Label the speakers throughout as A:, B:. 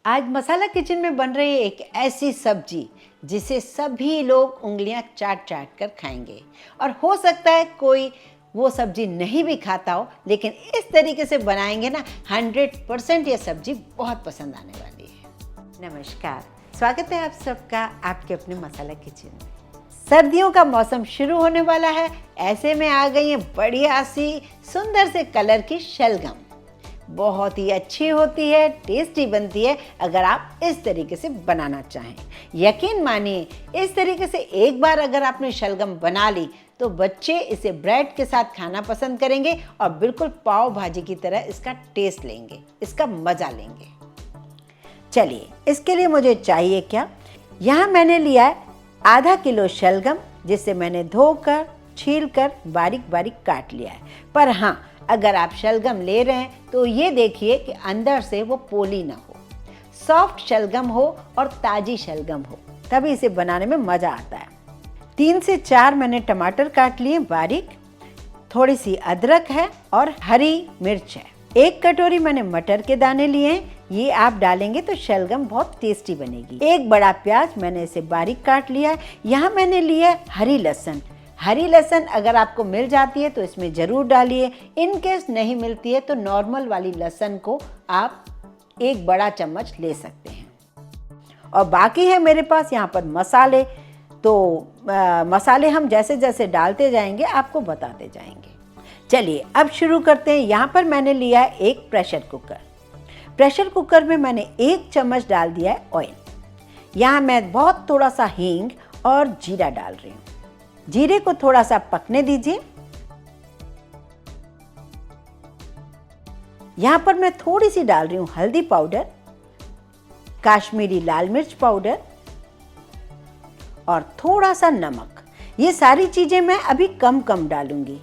A: आज मसाला किचन में बन रही है एक ऐसी सब्जी जिसे सभी लोग उंगलियां चाट चाट कर खाएंगे। और हो सकता है कोई वो सब्जी नहीं भी खाता हो, लेकिन इस तरीके से बनाएंगे ना 100% ये सब्जी बहुत पसंद आने वाली है। नमस्कार, स्वागत है आप सबका आपके अपने मसाला किचन में। सर्दियों का मौसम शुरू होने वाला है, ऐसे में आ गई है बढ़िया सी सुंदर से कलर की शलगम। बहुत ही अच्छी होती है, टेस्टी बनती है अगर आप इस तरीके से बनाना चाहें। यकीन मानिए, इस तरीके से एक बार अगर आपने शलगम बना ली तो बच्चे इसे ब्रेड के साथ खाना पसंद करेंगे और बिल्कुल पाव भाजी की तरह इसका टेस्ट लेंगे, इसका मज़ा लेंगे। चलिए, इसके लिए मुझे चाहिए क्या। यहाँ मैंने लिया है आधा किलो शलगम, जिसे मैंने धोकर छीलकर बारीक बारीक काट लिया है। पर हाँ, अगर आप शलगम ले रहे हैं तो ये देखिए कि अंदर से वो पोली ना हो, सॉफ्ट शलगम हो और ताज़ी शलगम हो, तभी इसे बनाने में मज़ा आता है। 3 से 4 मैंने टमाटर काट लिए बारीक, थोड़ी सी अदरक है और हरी मिर्च है। 1 कटोरी मैंने मटर के दाने लिए हैं, ये आप डालेंगे तो शलगम बहुत टेस्टी बनेगी। 1 बड़ा प्याज मैंने इसे बारीक काट लिया है। यहाँ मैंने लिया है हरी लहसुन। हरी लहसुन अगर आपको मिल जाती है तो इसमें ज़रूर डालिए, इन केस नहीं मिलती है तो नॉर्मल वाली लहसुन को आप 1 बड़ा चम्मच ले सकते हैं। और बाकी है मेरे पास यहाँ पर मसाले, तो मसाले हम जैसे जैसे डालते जाएंगे आपको बताते जाएंगे। चलिए अब शुरू करते हैं। यहाँ पर मैंने लिया है 1 प्रेशर कुकर। प्रेशर कुकर में मैंने 1 चम्मच डाल दिया है ऑयल। यहाँ मैं बहुत थोड़ा सा हींग और जीरा डाल रही हूँ। जीरे को थोड़ा सा पकने दीजिए। यहाँ पर मैं थोड़ी सी डाल रही हूँ हल्दी पाउडर, काश्मीरी लाल मिर्च पाउडर और थोड़ा सा नमक। ये सारी चीज़ें मैं अभी कम कम डालूंगी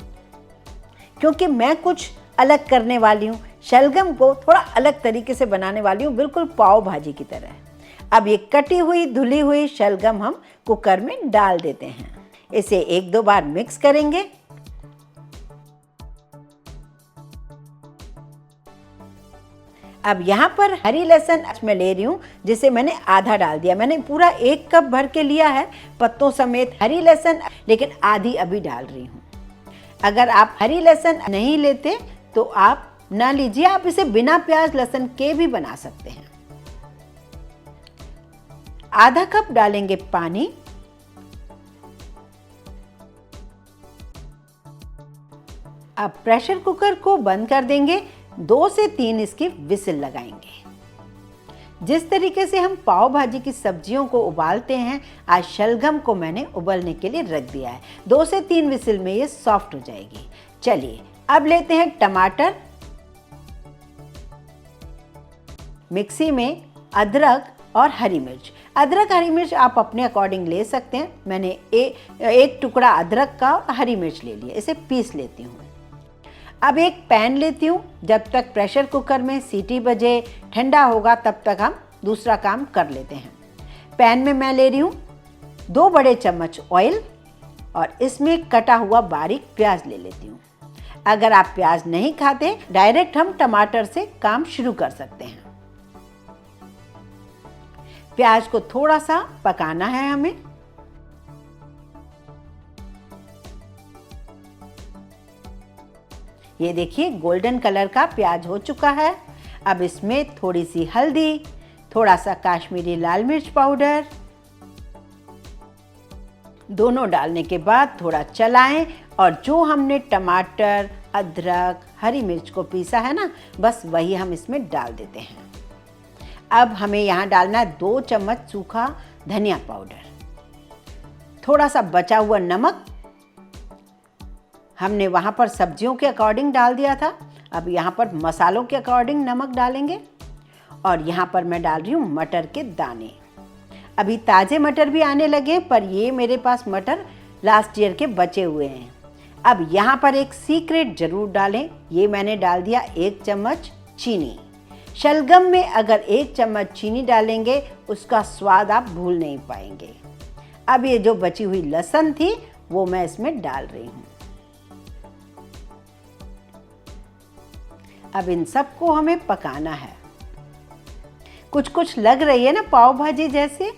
A: क्योंकि मैं कुछ अलग करने वाली हूँ। शलगम को थोड़ा अलग तरीके से बनाने वाली हूँ, बिल्कुल पाव भाजी की तरह। अब ये कटी हुई धुली हुई शलगम हम कुकर में डाल देते हैं। इसे 1-2 बार मिक्स करेंगे। अब यहाँ पर हरी लहसुन मैं ले रही हूँ, जिसे मैंने आधा डाल दिया। मैंने पूरा 1 कप भर के लिया है पत्तों समेत हरी लहसुन, लेकिन आधी अभी डाल रही हूँ। अगर आप हरी लहसुन नहीं लेते तो आप ना लीजिए, आप इसे बिना प्याज लहसुन के भी बना सकते हैं। आधा कप डालेंगे पानी। अब प्रेशर कुकर को बंद कर देंगे, 2 से 3 इसकी विसिल लगाएंगे। जिस तरीके से हम पाव भाजी की सब्जियों को उबालते हैं, आज शलगम को मैंने उबलने के लिए रख दिया है। 2 से 3 विसिल में ये सॉफ्ट हो जाएगी। चलिए अब लेते हैं टमाटर। मिक्सी में अदरक और हरी मिर्च। अदरक हरी मिर्च आप अपने अकॉर्डिंग ले सकते हैं। मैंने एक टुकड़ा अदरक का और हरी मिर्च ले लिया, इसे पीस लेती हूँ। अब एक पैन लेती हूँ। जब तक प्रेशर कुकर में सीटी बजे, ठंडा होगा, तब तक हम दूसरा काम कर लेते हैं। पैन में मैं ले रही हूँ 2 बड़े चम्मच ऑयल और इसमें कटा हुआ बारीक प्याज ले लेती हूँ। अगर आप प्याज नहीं खाते, डायरेक्ट हम टमाटर से काम शुरू कर सकते हैं। प्याज को थोड़ा सा पकाना है हमें। ये देखिए गोल्डन कलर का प्याज हो चुका है। अब इसमें थोड़ी सी हल्दी, थोड़ा सा काश्मीरी लाल मिर्च पाउडर, दोनों डालने के बाद थोड़ा चलाएं और जो हमने टमाटर, अदरक, हरी मिर्च को पीसा है ना, बस वही हम इसमें डाल देते हैं। अब हमें यहाँ डालना है 2 चम्मच सूखा धनिया पाउडर, थोड़ा सा बचा हुआ नमक। हमने वहाँ पर सब्जियों के अकॉर्डिंग डाल दिया था, अब यहाँ पर मसालों के अकॉर्डिंग नमक डालेंगे। और यहाँ पर मैं डाल रही हूँ मटर के दाने। अभी ताज़े मटर भी आने लगे, पर ये मेरे पास मटर लास्ट ईयर के बचे हुए हैं। अब यहाँ पर एक सीक्रेट ज़रूर डालें, ये मैंने डाल दिया 1 चम्मच चीनी। शलगम में अगर 1 चम्मच चीनी डालेंगे, उसका स्वाद आप भूल नहीं पाएंगे। अब ये जो बची हुई लहसुन थी वो मैं इसमें डाल रही हूँ। अब इन सबको हमें पकाना है। कुछ कुछ लग रही है ना पाव भाजी जैसे।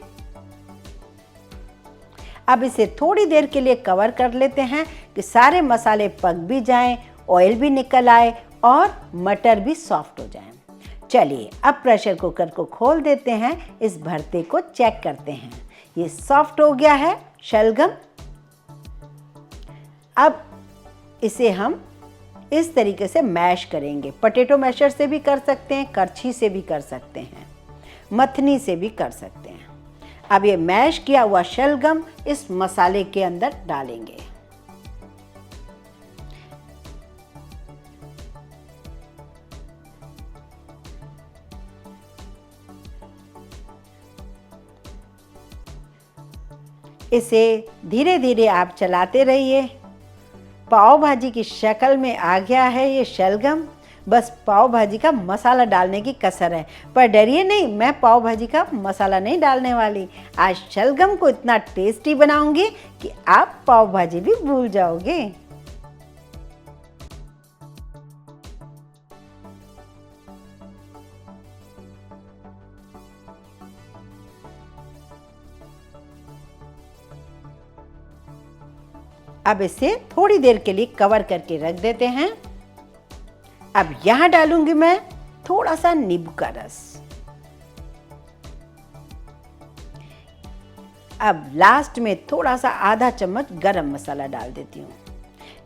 A: अब इसे थोड़ी देर के लिए कवर कर लेते हैं कि सारे मसाले पक भी जाएं, ऑयल भी निकल आए और मटर भी सॉफ्ट हो जाएं। चलिए अब प्रेशर कुकर को खोल देते हैं, इस भरते को चेक करते हैं। ये सॉफ्ट हो गया है शलगम। अब इसे हम इस तरीके से मैश करेंगे। पोटैटो मैशर से भी कर सकते हैं, करछी से भी कर सकते हैं, मथनी से भी कर सकते हैं। अब ये मैश किया हुआ शलगम इस मसाले के अंदर डालेंगे। इसे धीरे धीरे आप चलाते रहिए। पाव भाजी की शक्ल में आ गया है ये शलगम। बस पाव भाजी का मसाला डालने की कसर है, पर डरिए नहीं, मैं पाव भाजी का मसाला नहीं डालने वाली। आज शलगम को इतना टेस्टी बनाऊंगी कि आप पाव भाजी भी भूल जाओगे। अब इसे थोड़ी देर के लिए कवर करके रख देते हैं। अब यहां डालूंगी मैं थोड़ा सा नींबू का रस। अब लास्ट में थोड़ा सा आधा चम्मच गरम मसाला डाल देती हूँ।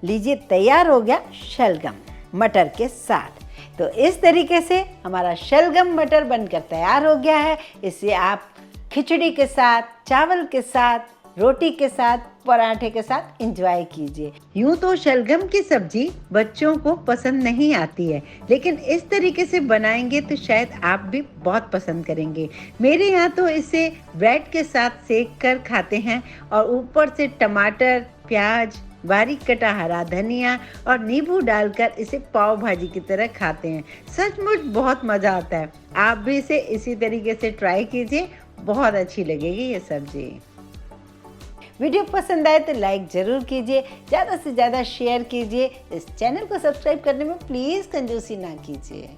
A: लीजिए तैयार हो गया शलगम मटर के साथ। तो इस तरीके से हमारा शलगम मटर बनकर तैयार हो गया है। इसे आप खिचड़ी के साथ, चावल के साथ, रोटी के साथ, पराठे के साथ एंजॉय कीजिए। यूं तो शलगम की सब्जी बच्चों को पसंद नहीं आती है, लेकिन इस तरीके से बनाएंगे तो शायद आप भी बहुत पसंद करेंगे। मेरे यहाँ तो इसे ब्रेड के साथ सेक कर खाते हैं और ऊपर से टमाटर, प्याज, बारीक कटा हरा धनिया और नींबू डालकर इसे पाव भाजी की तरह खाते हैं। सचमुच बहुत मज़ा आता है। आप भी इसे इसी तरीके से ट्राई कीजिए, बहुत अच्छी लगेगी ये सब्जी। वीडियो पसंद आए तो लाइक ज़रूर कीजिए, ज़्यादा से ज़्यादा शेयर कीजिए। इस चैनल को सब्सक्राइब करने में प्लीज़ कंजूसी ना कीजिए।